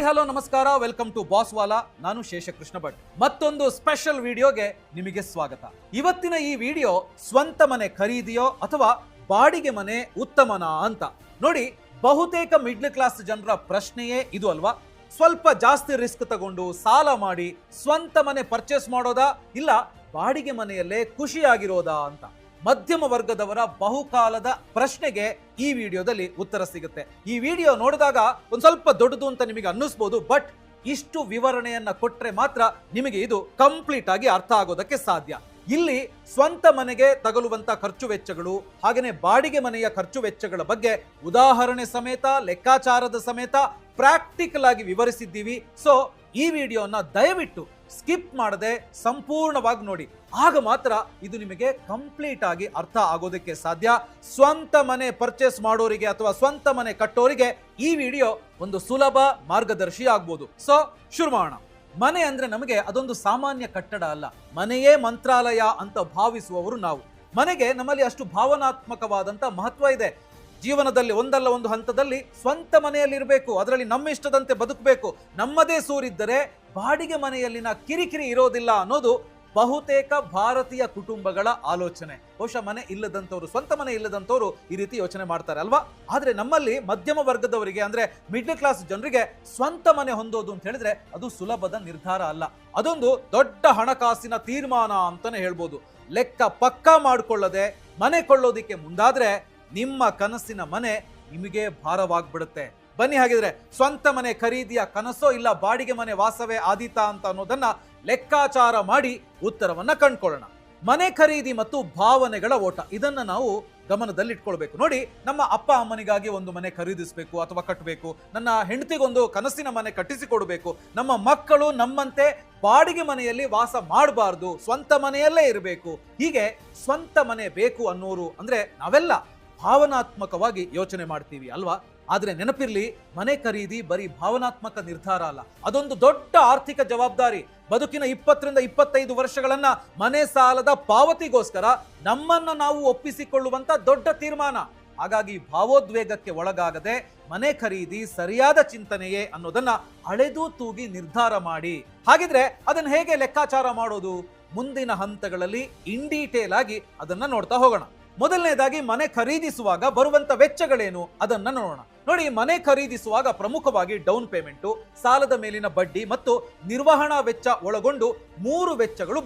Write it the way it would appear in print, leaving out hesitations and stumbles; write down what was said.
Hello ನಮಸ್ಕಾರ, welcome to boss Vala. ನಾನು ಶೇಷಕೃಷ್ಣ ಭಟ್. ಮತ್ತೊಂದು ಸ್ಪೆಷಲ್ ವಿಡಿಯೋಗೆ ನಿಮಗೆ ಸ್ವಾಗತ. ಇವತ್ತಿನ ಈ ವಿಡಿಯೋ ಸ್ವಂತ ಮನೆ ಖರೀದಿಯೋ ಅಥವಾ ಬಾಡಿಗೆ ಮನೆ ಉತ್ತಮನಾ ಅಂತ. ನೋಡಿ, ಬಹುತೇಕ ಮಿಡ್ಲ್ ಕ್ಲಾಸ್ ಜನರ ಪ್ರಶ್ನೆಯೇ ಇದು ಅಲ್ವಾ? ಸ್ವಲ್ಪ ಜಾಸ್ತಿ ರಿಸ್ಕ್ ತಗೊಂಡು ಸಾಲ ಮಾಡಿ ಸ್ವಂತ ಮನೆ ಪರ್ಚೇಸ್ ಮಾಡೋದಾ, ಇಲ್ಲ ಬಾಡಿಗೆ ಮನೆಯಲ್ಲೇ ಖುಷಿಯಾಗಿರೋದಾ ಅಂತ. ಮಧ್ಯಮ ವರ್ಗದವರ ಬಹುಕಾಲದ ಪ್ರಶ್ನೆಗೆ ಈ ವಿಡಿಯೋದಲ್ಲಿ ಉತ್ತರ ಸಿಗುತ್ತೆ. ಈ ವಿಡಿಯೋ ನೋಡಿದಾಗ ಒಂದ್ ಸ್ವಲ್ಪ ದೊಡ್ಡದು ಅಂತ ನಿಮಗೆ ಅನ್ನಿಸ್ಬೋದು, ಬಟ್ ಇಷ್ಟು ವಿವರಣೆಯನ್ನ ಕೊಟ್ರೆ ಮಾತ್ರ ನಿಮಗೆ ಇದು ಕಂಪ್ಲೀಟ್ ಆಗಿ ಅರ್ಥ ಆಗೋದಕ್ಕೆ ಸಾಧ್ಯ. ಇಲ್ಲಿ ಸ್ವಂತ ಮನೆಗೆ ತಗಲುವಂತ ಖರ್ಚು ವೆಚ್ಚಗಳು ಹಾಗೇನೆ ಬಾಡಿಗೆ ಮನೆಯ ಖರ್ಚು ವೆಚ್ಚಗಳ ಬಗ್ಗೆ ಉದಾಹರಣೆ ಸಮೇತ ಲೆಕ್ಕಾಚಾರದ ಸಮೇತ ಪ್ರಾಕ್ಟಿಕಲ್ ಆಗಿ ವಿವರಿಸಿದ್ದೀವಿ. ಸೊ ಈ ವಿಡಿಯೋನ ದಯವಿಟ್ಟು ಸ್ಕಿಪ್ ಮಾಡದೆ ಸಂಪೂರ್ಣವಾಗಿ ನೋಡಿ, ಆಗ ಮಾತ್ರ ಇದು ನಿಮಗೆ ಕಂಪ್ಲೀಟ್ ಆಗಿ ಅರ್ಥ ಆಗೋದಕ್ಕೆ ಸಾಧ್ಯ. ಸ್ವಂತ ಮನೆ ಪರ್ಚೇಸ್ ಮಾಡೋರಿಗೆ ಅಥವಾ ಸ್ವಂತ ಮನೆ ಕಟ್ಟೋರಿಗೆ ಈ ವಿಡಿಯೋ ಒಂದು ಸುಲಭ ಮಾರ್ಗದರ್ಶಿ ಆಗ್ಬೋದು. ಸೊ ಶುರು ಮಾಡೋಣ. ಮನೆ ಅಂದ್ರೆ ನಮಗೆ ಅದೊಂದು ಸಾಮಾನ್ಯ ಕಟ್ಟಡ ಅಲ್ಲ, ಮನೆಯೇ ಮಂತ್ರಾಲಯ ಅಂತ ಭಾವಿಸುವವರು ನಾವು. ಮನೆಗೆ ನಮ್ಮಲ್ಲಿ ಅಷ್ಟು ಭಾವನಾತ್ಮಕವಾದಂತ ಮಹತ್ವ ಇದೆ. ಜೀವನದಲ್ಲಿ ಒಂದಲ್ಲ ಒಂದು ಹಂತದಲ್ಲಿ ಸ್ವಂತ ಮನೆಯಲ್ಲಿರಬೇಕು, ಅದರಲ್ಲಿ ನಮ್ಮ ಇಷ್ಟದಂತೆ ಬದುಕಬೇಕು. ನಮ್ಮದೇ ಸೂರಿದ್ದರೆ ಬಾಡಿಗೆ ಮನೆಯಲ್ಲಿನ ಕಿರಿಕಿರಿ ಇರೋದಿಲ್ಲ ಅನ್ನೋದು ಬಹುತೇಕ ಭಾರತೀಯ ಕುಟುಂಬಗಳ ಆಲೋಚನೆ. ಬಹುಶಃ ಮನೆ ಇಲ್ಲದಂತವರು, ಸ್ವಂತ ಮನೆ ಇಲ್ಲದಂತವರು ಈ ರೀತಿ ಯೋಚನೆ ಮಾಡ್ತಾರೆ ಅಲ್ವಾ? ಆದ್ರೆ ನಮ್ಮಲ್ಲಿ ಮಧ್ಯಮ ವರ್ಗದವರಿಗೆ ಅಂದ್ರೆ ಮಿಡ್ಲ್ ಕ್ಲಾಸ್ ಜನರಿಗೆ ಸ್ವಂತ ಮನೆ ಹೊಂದೋದು ಅಂತ ಹೇಳಿದ್ರೆ ಅದು ಸುಲಭದ ನಿರ್ಧಾರ ಅಲ್ಲ, ಅದೊಂದು ದೊಡ್ಡ ಹಣಕಾಸಿನ ತೀರ್ಮಾನ ಅಂತಾನೆ ಹೇಳ್ಬೋದು. ಲೆಕ್ಕ ಪಕ್ಕಾ ಮಾಡ್ಕೊಳ್ಳದೆ ಮನೆ ಕೊಳ್ಳೋದಿಕ್ಕೆ ಮುಂದಾದ್ರೆ ನಿಮ್ಮ ಕನಸಿನ ಮನೆ ನಿಮಗೆ ಭಾರವಾಗ್ಬಿಡುತ್ತೆ. ಬನ್ನಿ ಹಾಗಿದ್ರೆ ಸ್ವಂತ ಮನೆ ಖರೀದಿಯ ಕನಸೋ ಇಲ್ಲ ಬಾಡಿಗೆ ಮನೆ ವಾಸವೇ ಆದೀತಾ ಅಂತ ಅನ್ನೋದನ್ನ ಲೆಕ್ಕಾಚಾರ ಮಾಡಿ ಉತ್ತರವನ್ನ ಕಂಡುಕೊಳ್ಳೋಣ. ಮನೆ ಖರೀದಿ ಮತ್ತು ಭಾವನೆಗಳ ಓಟ, ಇದನ್ನ ನಾವು ಗಮನದಲ್ಲಿಟ್ಕೊಳ್ಬೇಕು. ನೋಡಿ, ನಮ್ಮ ಅಪ್ಪ ಅಮ್ಮನಿಗಾಗಿ ಒಂದು ಮನೆ ಖರೀದಿಸಬೇಕು ಅಥವಾ ಕಟ್ಟಬೇಕು, ನನ್ನ ಹೆಂಡತಿಗೊಂದು ಕನಸಿನ ಮನೆ ಕಟ್ಟಿಸಿಕೊಡ್ಬೇಕು, ನಮ್ಮ ಮಕ್ಕಳು ನಮ್ಮಂತೆ ಬಾಡಿಗೆ ಮನೆಯಲ್ಲಿ ವಾಸ ಮಾಡಬಾರ್ದು, ಸ್ವಂತ ಮನೆಯಲ್ಲೇ ಇರಬೇಕು. ಹೀಗೆ ಸ್ವಂತ ಮನೆ ಬೇಕು ಅನ್ನೋರು ಅಂದ್ರೆ ನಾವೆಲ್ಲ ಭಾವನಾತ್ಮಕವಾಗಿ ಯೋಚನೆ ಮಾಡ್ತೀವಿ ಅಲ್ವಾ? ಆದ್ರೆ ನೆನಪಿರ್ಲಿ, ಮನೆ ಖರೀದಿ ಬರೀ ಭಾವನಾತ್ಮಕ ನಿರ್ಧಾರ ಅಲ್ಲ, ಅದೊಂದು ದೊಡ್ಡ ಆರ್ಥಿಕ ಜವಾಬ್ದಾರಿ. ಬದುಕಿನ 20 ರಿಂದ 25 ವರ್ಷಗಳನ್ನ ಮನೆ ಸಾಲದ ಪಾವತಿಗೋಸ್ಕರ ನಮ್ಮನ್ನ ನಾವು ಒಪ್ಪಿಸಿಕೊಳ್ಳುವಂತ ದೊಡ್ಡ ತೀರ್ಮಾನ. ಹಾಗಾಗಿ ಭಾವೋದ್ವೇಗಕ್ಕೆ ಒಳಗಾಗದೆ ಮನೆ ಖರೀದಿ ಸರಿಯಾದ ಚಿಂತನೆಯೇ ಅನ್ನೋದನ್ನ ಅಳೆದು ತೂಗಿ ನಿರ್ಧಾರ ಮಾಡಿ. ಹಾಗಿದ್ರೆ ಅದನ್ನ ಹೇಗೆ ಲೆಕ್ಕಾಚಾರ ಮಾಡೋದು? ಮುಂದಿನ ಹಂತಗಳಲ್ಲಿ ಇನ್ ಡೀಟೇಲ್ ಆಗಿ ಅದನ್ನ ನೋಡ್ತಾ ಹೋಗೋಣ. ಮೊದಲನೇದಾಗಿ ಮನೆ ಖರೀದಿಸುವಾಗ ಬರುವಂತ ವೆಚ್ಚಗಳೇನು ಅದನ್ನ ನೋಡೋಣ. ನೋಡಿ, ಮನೆ ಖರೀದಿಸುವಾಗ ಪ್ರಮುಖವಾಗಿ ಡೌನ್ ಪೇಮೆಂಟು, ಸಾಲದ ಮೇಲಿನ ಬಡ್ಡಿ ಮತ್ತು ನಿರ್ವಹಣಾ ವೆಚ್ಚ ಒಳಗೊಂಡು 3 ವೆಚ್ಚಗಳು